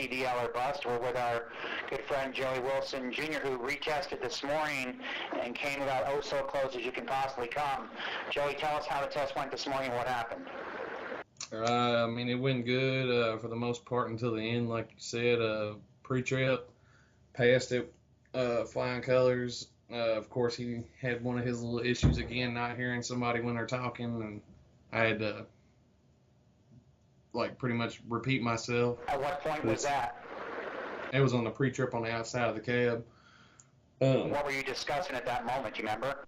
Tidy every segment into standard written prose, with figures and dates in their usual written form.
CDL or bust. We're with our good friend Joey Wilson Jr., who retested this morning and came about oh so close as you can possibly come. Joey, tell us how the test went this morning. What happened? I mean, it went good for the most part until the end, like you said. Pre-trip, passed it, flying colors. Of course, he had one of his little issues again, not hearing somebody when they're talking, and I had to like pretty much repeat myself. At what point was that? It was on the pre-trip on the outside of the cab. What were you discussing at that moment? Do you remember?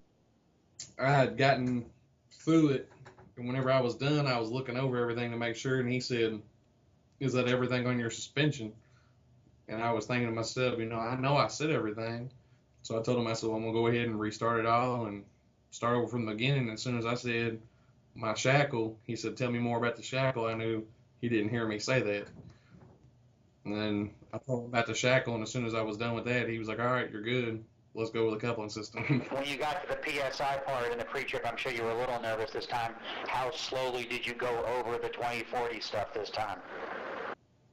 I had gotten through it, and whenever I was done, I was looking over everything to make sure, and he said, "Is that everything on your suspension?" And I was thinking to myself, I know I said everything. So I told him, I said, well, I'm going to go ahead and restart it all and start over from the beginning. As soon as I said my shackle, he said, tell me more about the shackle. I knew he didn't hear me say that. And then I told him about the shackle, and as soon as I was done with that, he was like, all right, you're good. Let's go with the coupling system. When you got to the PSI part in the pre-trip, I'm sure you were a little nervous this time. How slowly did you go over the 2040 stuff this time?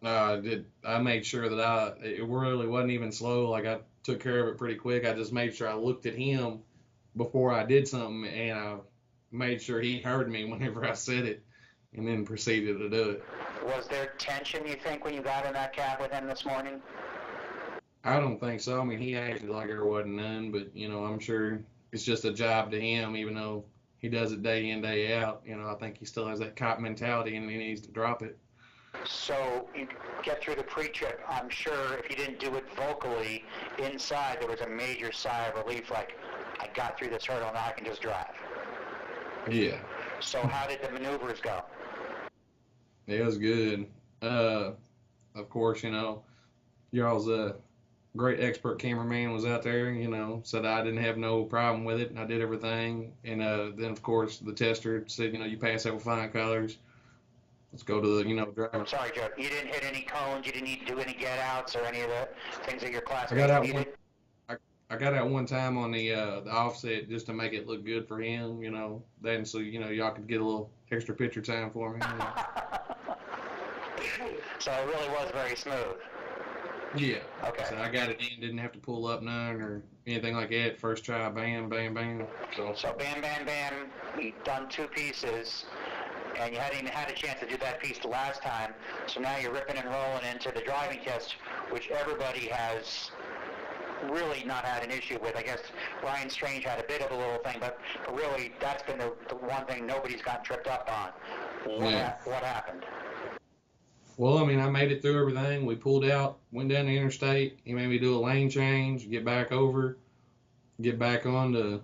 I made sure that it really wasn't even slow. Like, I took care of it pretty quick. I just made sure I looked at him before I did something, and I made sure he heard me whenever I said it, and then proceeded to do it. Was there tension, you think, when you got in that cab with him this morning? I don't think so. I mean, he acted like there wasn't none, but, I'm sure it's just a job to him, even though he does it day in, day out. I think he still has that cop mentality, and he needs to drop it. So you get through the pre-trip. I'm sure if you didn't do it vocally, inside there was a major sigh of relief, like, I got through this hurdle, now I can just drive. Yeah. So how did the maneuvers go? It was good. Of course, y'all's great expert cameraman was out there, said I didn't have no problem with it, and I did everything. And then, of course, the tester said, you pass that with flying colors. Let's go to the, driver. I'm sorry, Joe. You didn't hit any cones. You didn't need to do any get-outs or any of the things that your classmates needed? I got out one time on the offset just to make it look good for him, then so, y'all could get a little extra picture time for me. So it really was very smooth. Yeah. Okay. So I got it in, didn't have to pull up none or anything like that. First try, bam, bam, bam. So bam, bam, bam. You've done two pieces. And you hadn't even had a chance to do that piece the last time, so now you're ripping and rolling into the driving test, which everybody has really not had an issue with. I guess Ryan Strange had a bit of a little thing, but really that's been the one thing nobody's gotten tripped up on. What happened? Well, I mean, I made it through everything. We pulled out, went down the interstate. He made me do a lane change, get back over, get back on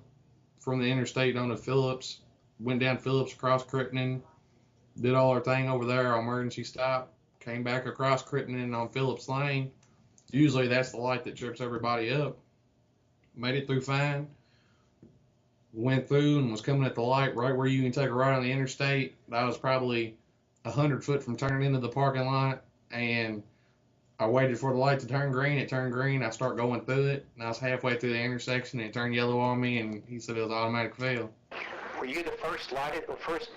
from the interstate onto Phillips, went down Phillips across Crittenden. Did all our thing over there, our emergency stop, came back across Crittenden on Phillips Lane. Usually that's the light that trips everybody up. Made it through fine. Went through and was coming at the light right where you can take a right on the interstate. I was probably 100 foot from turning into the parking lot, and I waited for the light to turn green. It turned green. I start going through it, and I was halfway through the intersection, and it turned yellow on me, and he said it was automatic fail. Were you the first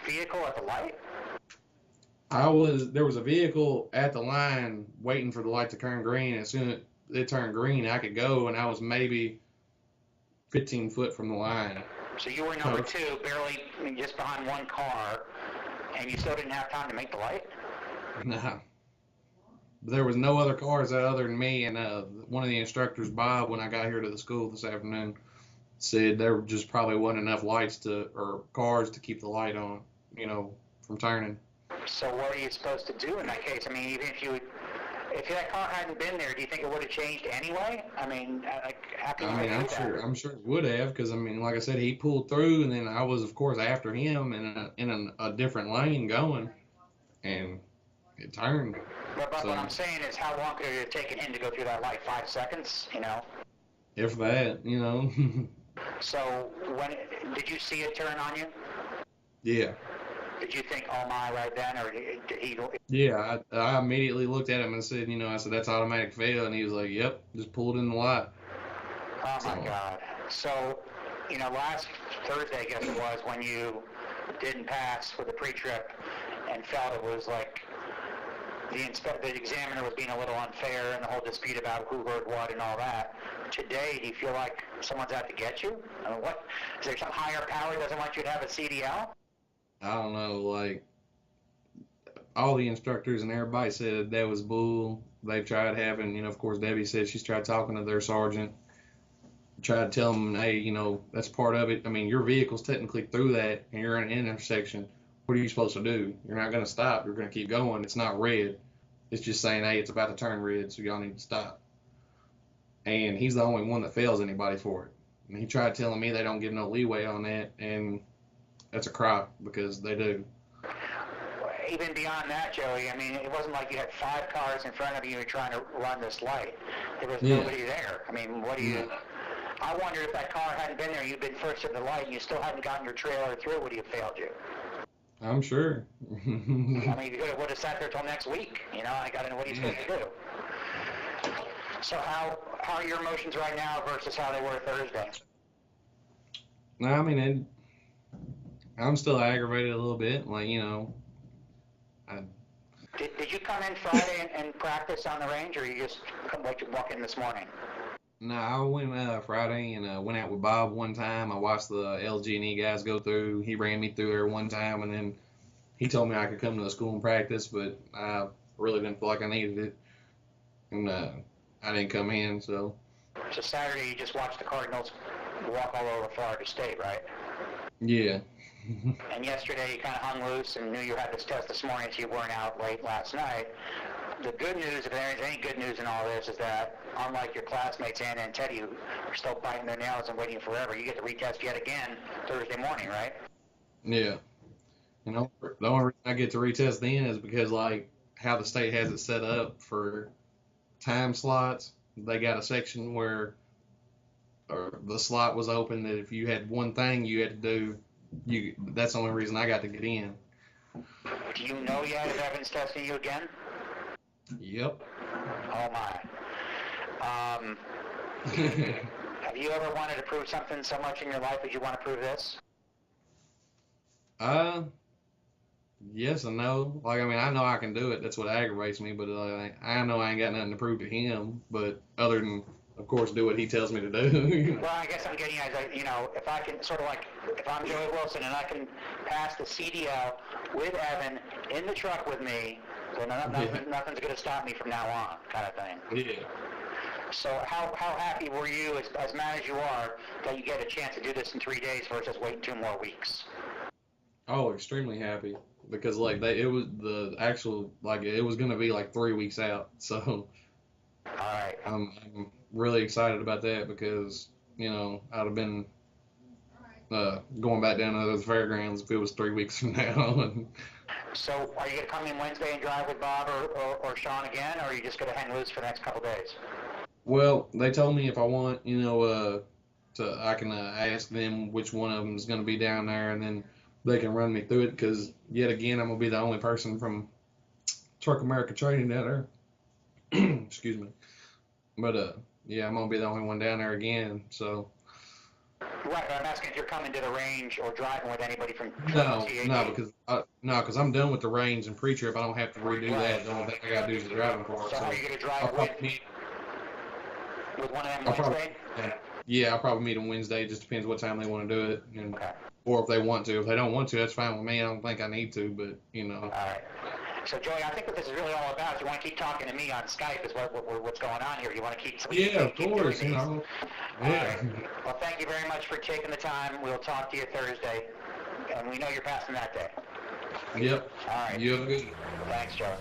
vehicle at the light? There was a vehicle at the line waiting for the light to turn green. As soon as it turned green, I could go, and I was maybe 15 foot from the line. So you were number two, barely just behind one car, and you still didn't have time to make the light? No. There was no other cars other than me, and one of the instructors, Bob, when I got here to the school this afternoon, said there just probably wasn't enough or cars to keep the light on, from turning. So what are you supposed to do in that case? I mean, even if that car hadn't been there, do you think it would have changed anyway? I mean, how can you do that? I'm sure it would have, because like I said, he pulled through, and then I was, of course, after him in a different lane going, and it turned. But what I'm saying is, how long could it have taken him to go through that light? 5 seconds, If that, So did you see it turn on you? Yeah. Did you think, oh my, right then, or did he? Yeah, I immediately looked at him and said, I said, that's automatic fail. And he was like, yep, just pulled in the light. Oh my God. So, last Thursday, I guess it was, when you didn't pass with the pre-trip and felt it was like the examiner was being a little unfair and the whole dispute about who heard what and all that. Today, do you feel like someone's out to get you? I mean, what, is there some higher power that doesn't want you to have a CDL? I don't know, like, all the instructors and everybody said that was bull. They've tried having, of course, Debbie said she's tried talking to their sergeant, tried to tell them, hey, that's part of it. I mean, your vehicle's technically through that, and you're in an intersection. What are you supposed to do? You're not going to stop. You're going to keep going. It's not red. It's just saying, hey, it's about to turn red, so y'all need to stop. And he's the only one that fails anybody for it. And he tried telling me they don't give no leeway on that, and that's a crop because they do. Even beyond that, Joey, I mean, it wasn't like you had 5 cars in front of you trying to run this light. There was nobody there. I mean, what do you... I wonder if that car hadn't been there, you'd been first at the light, and you still hadn't gotten your trailer through, would he have failed you? I'm sure. I mean, you would have sat there till next week. I got to know what he's supposed to do. So how are your emotions right now versus how they were Thursday? No, I mean, I'm still aggravated a little bit. Like, Did you come in Friday and practice on the range, or you just walk in this morning? No, I went Friday and went out with Bob one time. I watched the LG&E guys go through. He ran me through there one time, and then he told me I could come to the school and practice, but I really didn't feel like I needed it, and I didn't come in. So Saturday you just watched the Cardinals walk all over Florida State, right? Yeah. And yesterday you kind of hung loose and knew you had this test this morning, so you weren't out late last night. The good news, if there is any good news in all this, is that unlike your classmates Anna and Teddy, who are still biting their nails and waiting forever, you get to retest yet again Thursday morning, right? Yeah. The only reason I get to retest then is because, like, how the state has it set up for time slots. They got a section where the slot was open that if you had one thing you had to do, that's the only reason I got to get in. Do you know yet if Evan's testing you again? Yep. Oh my. Have you ever wanted to prove something so much in your life that you want to prove this? Yes and no. Like, I mean, I know I can do it. That's what aggravates me. But I know I ain't got nothing to prove to him. But other than, of course, do what he tells me to do. Well, I guess I'm getting at, if I can sort of like, if I'm Joey Wilson and I can pass the CDL with Evan in the truck with me, then nothing's going to stop me from now on, kind of thing. Yeah. So how happy were you, as mad as you are, that you get a chance to do this in 3 days versus waiting 2 more weeks? Oh, extremely happy. Because, like, it was going to be like 3 weeks out. So all right. I'm really excited about that because, I'd have been going back down to the fairgrounds if it was 3 weeks from now. So are you going to come in Wednesday and drive with Bob or Sean again, or are you just going to hang loose for the next couple days? Well, they told me if I want, I can ask them which one of them is going to be down there, and then they can run me through it because, yet again, I'm going to be the only person from Truck America training down there. Excuse me. But, yeah, I'm going to be the only one down there again, so. Right, but I'm asking if you're coming to the range or driving with anybody from No, because I'm done with the range and pre-trip. I don't have to redo that. The only thing I got to do is the driving part. So are you going to drive with one of them Wednesday? Yeah, I'll probably meet them Wednesday. It just depends what time they want to do it. And, okay. Or if they want to. If they don't want to, that's fine with me. I don't think I need to, but, All right. So, Joey, I think what this is really all about is you want to keep talking to me on Skype is what's going on here. You want to keep... Yeah, of course, Yeah. Right. Well, thank you very much for taking the time. We'll talk to you Thursday. And we know you're passing that day. Yep. All right. You have a good... Thanks, Joe.